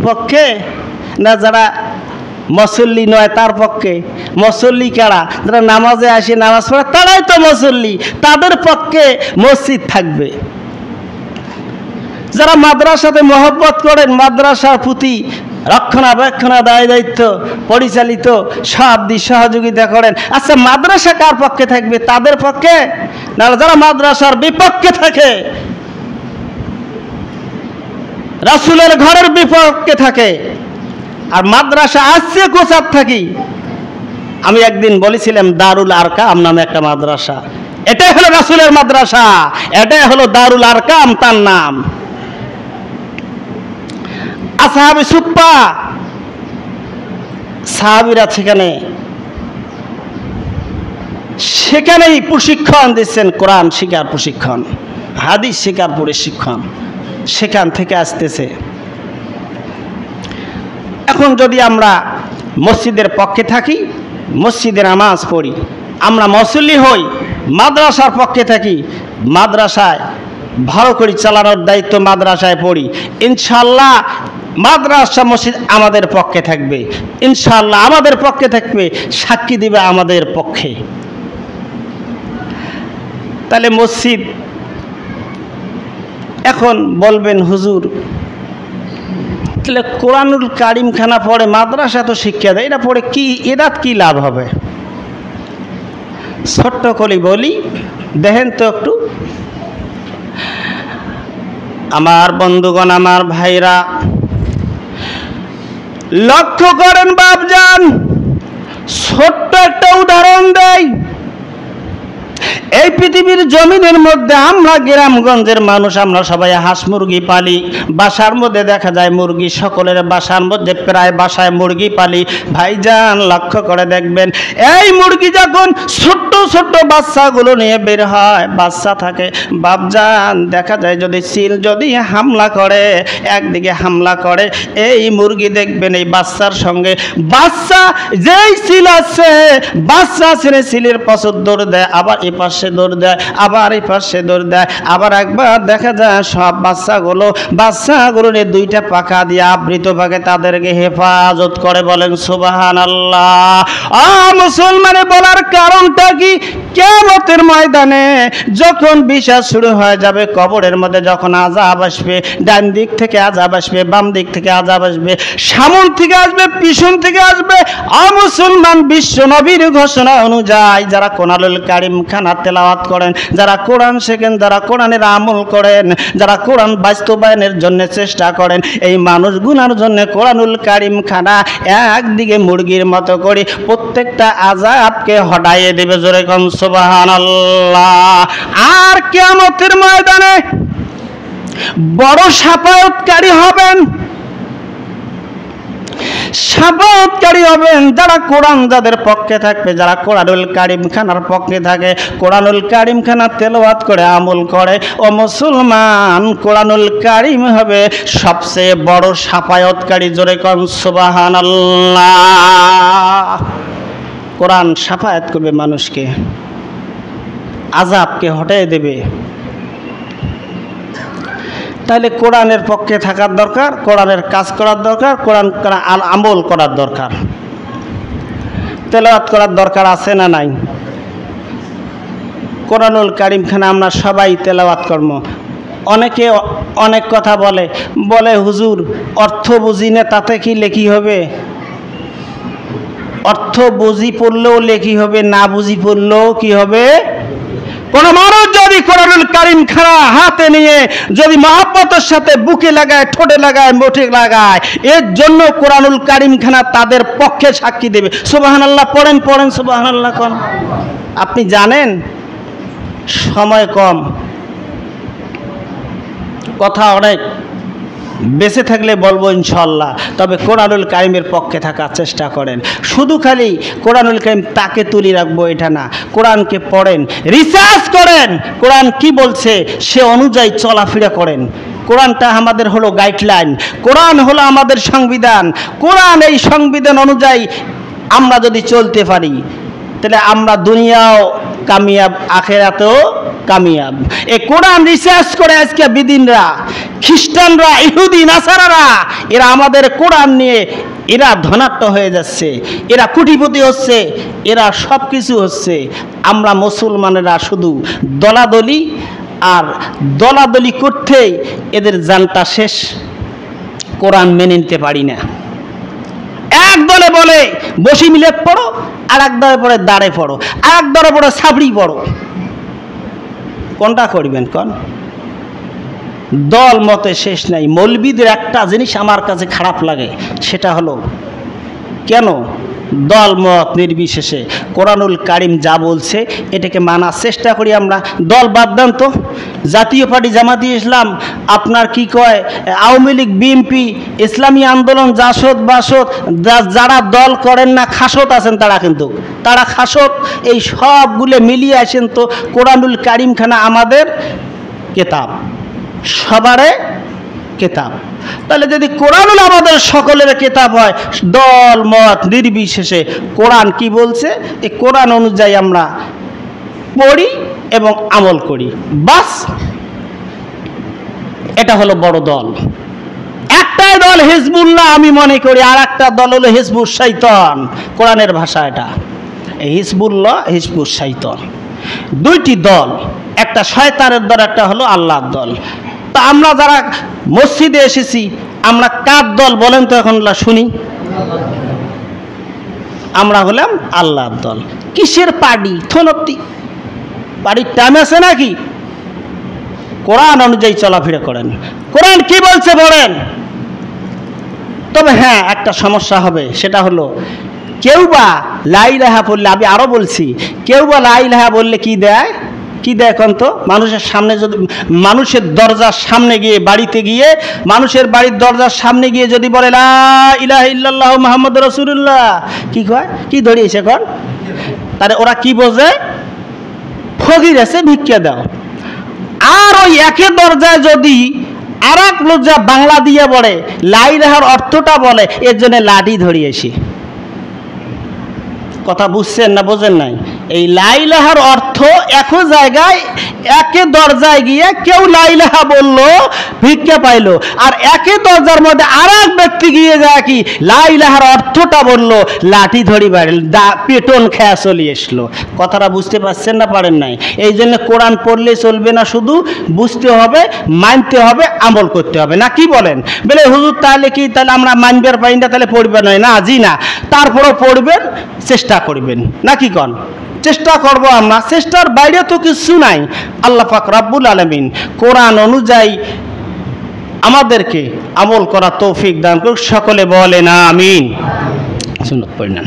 পক্ষে না যারা মুসল্লি নয় তার পক্ষে? মুসল্লি কারা? যারা নামাজে আসে, নামাজ পড়ে, তারাই তো মুসল্লি। তাদের পক্ষে মসজিদ থাকবে। যারা মাদ্রাসাতে মহব্বত করেন, মাদ্রাসার প্রতি রক্ষণাবেক্ষণ দায় দায়িত্ব পরিচালিত সব দিক সহযোগিতা করেন, আচ্ছা মাদ্রাসা কার পক্ষে থাকবে? তাদের পক্ষে? না যারা মাদ্রাসার বিপক্ষে থাকে, রাসূলের ঘরের বিপক্ষে থাকে, আর মাদ্রাসা আসছে কোথার থাকি? আমি একদিন বলেছিলাম দারুল আরকাম নামে একটা মাদ্রাসা, এটাই হলো রাসূলের মাদ্রাসা, এটাই হলো দারুল আরকাম তার নাম। আসহাবে সুফফা সাহাবীরা সেখানেই প্রশিক্ষণ দিচ্ছেন, কোরআন শিক্ষার প্রশিক্ষণ, হাদিস শিক্ষার প্রশিক্ষণ সেখান থেকে আসতেছে। এখন যদি আমরা মসজিদের পক্ষে থাকি, মসজিদে নামাজ পড়ি, আমরা মুসল্লি হই, মাদ্রাসার পক্ষে থাকি, মাদ্রাসায় ভালো করে চালানোর দায়িত্ব মাদ্রাসায় পড়ি, ইনশাআল্লাহ মাদ্রাসা মসজিদ আমাদের পক্ষে থাকবে, ইনশাআল্লাহ আমাদের পক্ষে থাকবে, সাক্ষী দিবে আমাদের পক্ষে। তাহলে মসজিদ, এখন বলবেন হুজুর তাহলে কোরআনুল কারিম খানা পড়ে মাদ্রাসা তো শিক্ষা দেয়, এটা পড়ে কি এদাত কি লাভ হবে? ছোট্ট করে বলি, দেখেন তো একটু আমার বন্ধুগণ, আমার ভাইরা, লক্ষ্য করেন বাপজান, ছোট্ট একটা উদাহরণ দেয়। এই পৃথিবীর জমিনের মধ্যে আমরা গ্রামগঞ্জের মানুষ, আমরা সবাই হাঁস মুরগি পালি, বাসার মধ্যে দেখা যায় মুরগি, সকলের বাসার মধ্যে প্রায় বাসায় মুরগি পালি। ভাইজান লক্ষ্য করে দেখবেন, এই মুরগি যখন ছোট্ট ছোট্ট বাচ্চাগুলো নিয়ে বের হয়, বাচ্চা থাকে, বাপজান দেখা যায় যদি চিল যদি হামলা করে, একদিকে হামলা করে, এই মুরগি দেখবেন এই বাচ্চার সঙ্গে বাচ্চা যেই চিল আছে, বাচ্চা ছেড়ে চিলের পাশে দৌড় দেয়, আবার এই পাশে দৌড় দেয়, আবার এই পাশে দৌড় দেয়, আবার একবার দেখা যায় সব বাচ্চাগুলো নিয়ে দুইটা পাখা দিয়ে আবৃত ভাগে তাদেরকে হেফাজত করে। বলেন সুবহানাল্লাহ। মুসলমানে বলার কারণটা কি? কিয়ামতের ময়দানে যখন বিচার শুরু হয়ে যাবে, কবরের মধ্যে যখন আযাব আসবে, ডান দিক থেকে আযাব আসবে, বাম দিক থেকে আযাব আসবে, সামন থেকে আসবে, পিছন থেকে আসবে, মুসলমান বিশ্ব নবীর ঘোষণা অনুযায়ী যারা কোরআনুল কারিম খানা তেলাওয়াত করেন, যারা কোরআন শেখেন, যারা কোরআনের আমল করেন, যারা কোরআন বাস্তবায়নের জন্য চেষ্টা করেন, এই মানুষগুলোর জন্য কোরআনুল কারিম খানা একদিকে মুরগির মতো করে প্রত্যেকটা আযাবকে হটাইয়ে দেবে। জোরে কোন সুবহানাল্লাহ। আর কিয়ামতের ময়দানে বড় শাফাআতকারী হবেন, শাফাআতকারী হবেন যারা কোরআন যাদের পক্ষে থাকবে, যারা কোরআনুল কারিম খানার পক্ষে থাকে, কোরআনুল কারিম খানা তেলাওয়াত করে আমল করে, ও মুসলমান কোরআনুল কারিম হবে সবচেয়ে বড় শাফাআতকারী। জোরে কোন সুবহানাল্লাহ। কোরআন শাফাআত করবে মানুষকে, আযাবকে হটাই দেবে। তাহলে কোরআনের পক্ষে থাকার দরকার, কোরআনের কাজ করার দরকার, কোরআন আমল করার দরকার, তেলাওয়াত করার দরকার আছে না নাই? কোরআনুল কারিম খানা আমরা সবাই তেলাওয়াত করব। অনেকে অনেক কথা বলে হুজুর অর্থ বুঝি না, তাতে কি লেখি হবে? অর্থ বুঝি পড়লেও লেখি হবে, না বুঝি পড়লেও কি হবে? কোন মানুষ যদি কোরআনুল কারিম খানা হাতে নিয়ে যদি মহব্বতের সাথে বুকে লাগায়, ঠোঁটে লাগায়, মুঠে লাগায়, এর জন্য কোরআনুল কারিম খানা তাদের পক্ষে সাক্ষী দেবে। সুবহানাল্লাহ পড়েন সুবহানাল্লাহ কোন। আপনি জানেন সময় কম, কথা অনেক, বেঁচে থাকলে বলবো ইনশাআল্লাহ। তবে কোরআনুল কারিমের পক্ষে থাকার চেষ্টা করেন। শুধু খালি কোরআনুল কারিম তাকে তুলে রাখবো এটা না, কোরআনকে পড়েন, রিসার্চ করেন, কোরআন কি বলছে সে অনুযায়ী চলাফেরা করেন। কোরআনটা আমাদের হলো গাইডলাইন, কোরআন হলো আমাদের সংবিধান। কোরআন এই সংবিধান অনুযায়ী আমরা যদি চলতে পারি, তাহলে আমরা দুনিয়াও কামিয়াব, আখেরাতেও কামিয়াব। এই কোরআন রিসার্চ করে আজকে বিদিনরা, খ্রিস্টানরা, ইহুদি, নাসারারা এরা আমাদের কোরআন নিয়ে এরা ধনাঢ্য হয়ে যাচ্ছে, এরা কোটিপতি হচ্ছে, এরা সব কিছু হচ্ছে। আমরা মুসলমানেরা শুধু দলাদলি আর দলাদলি করতেই এদের জানটা শেষ। কোরআন মেনে নিতে পারি না। এক দলে বলে বসি মিলেত পড়ো, আর এক দলে পড়ে দাঁড়ে পড়ো, আর এক দলে পড়ে সাবড়ি পড়ো। কোনটা করবেন কোন? দল মতে শেষ নাই। মৌলবীদের একটা জিনিস আমার কাছে খারাপ লাগে, সেটা হলো কেন দল মত নির্বিশেষে কোরআনুল কারিম যা বলছে এটাকে মানার চেষ্টা করি আমরা। দল বাদ দেন তো, জাতীয় পার্টি জামাতি ইসলাম, আপনার কি কয় আওয়ামী লীগ, বিএনপি, ইসলামী আন্দোলন, জাসদ বাসদ, যারা দল করেন না খাসত আছেন তারা খাসত, এই সবগুলো মিলিয়ে আসেন তো কোরআনুল কারিম খানা আমাদের কেতাব, সবারে কেতাব। তাহলে যদি কোরআনুল আমাদের সকলের কেতাব হয়, দল মত নির্বিশেষে কোরআন কি বলছে এই কোরআন অনুযায়ী আমরা পড়ি এবং আমল করি, বাস। এটা হলো বড় দল। একটাই দল হিজবুল্লাহ আমি মনে করি, আর একটা দল হলো হিজবুস শাইতান। কোরআনের ভাষা এটা, হিজবুল্লাহ, হিজবুস শাইতান, দুইটি দল, একটা শয়তানের দল, একটা হলো আল্লাহর দল। তা আমরা যারা মসজিদে এসেছি আমরা কার দল বলেন তো এখন শুনি? আমরা হলাম আল্লাহর দল। কিসের পার্টি? থনতি পার্টির টাইম আছে নাকি? কোরআন অনুযায়ী চলাফেরা করেন। কোরআন কি বলছে বলেন। তবে হ্যাঁ, একটা সমস্যা হবে, সেটা হলো কেউ বা লা ইলাহা বললে, আমি আরো বলছি, কেউ বা লা ইলাহা বললে কি দেয়? কি দেয় এখন তো? মানুষের সামনে যদি, মানুষের দরজার সামনে গিয়ে, বাড়িতে গিয়ে, মানুষের বাড়ির দরজার সামনে গিয়ে যদি বলে লা ইলাহা ইল্লাল্লাহু মুহাম্মাদুর রাসূলুল্লাহ, কি কয়? কি ধরিয়েছে এখন? তাহলে ওরা কি বোঝে? ফকির আছে, ভিক্ষা দাও। আর ওই একে দরজায় যদি আর এক লোক যা বাংলা দিয়ে বলে, লা ইলাহার অর্থটা বলে, এর জন্য লাঠি ধরিয়েছি। কথা বুঝছেন না বোঝেন নাই? এই লা ইলাহার অর্থ এক জায়গায় একে দরজায় গিয়ে কেউ লা ইলাহা বললো, ভিক্ষা পাইলো, আর একে দরজার মধ্যে আর এক ব্যক্তি গিয়ে যায় কি লা ইলাহার অর্থটা বললো, লাঠি ধরি বাড়ি পেটন খেয়া চলে আসলো। কথাটা বুঝতে পারছেন না পারেন নাই? এই জন্য কোরআন পড়লে চলবে না, শুধু বুঝতে হবে, মানতে হবে, আমল করতে হবে। না কি বলেন? বলে হুজুর তাহলে কি, তাহলে আমরা মানবার পাই না, তাহলে পড়বেন না? জি না, তারপরও পড়বেন, চেষ্টা করবেন, নাকি কন? চেষ্টা করব আমরা, চেষ্টার বাইরে তো কিছু নাই। আল্লাহ পাক রব্বুল আলামিন কোরআন অনুযায়ী আমাদেরকে আমল করা তৌফিক দান করুক। সকলে বলেন আমিন। সুন্নত পড়েন।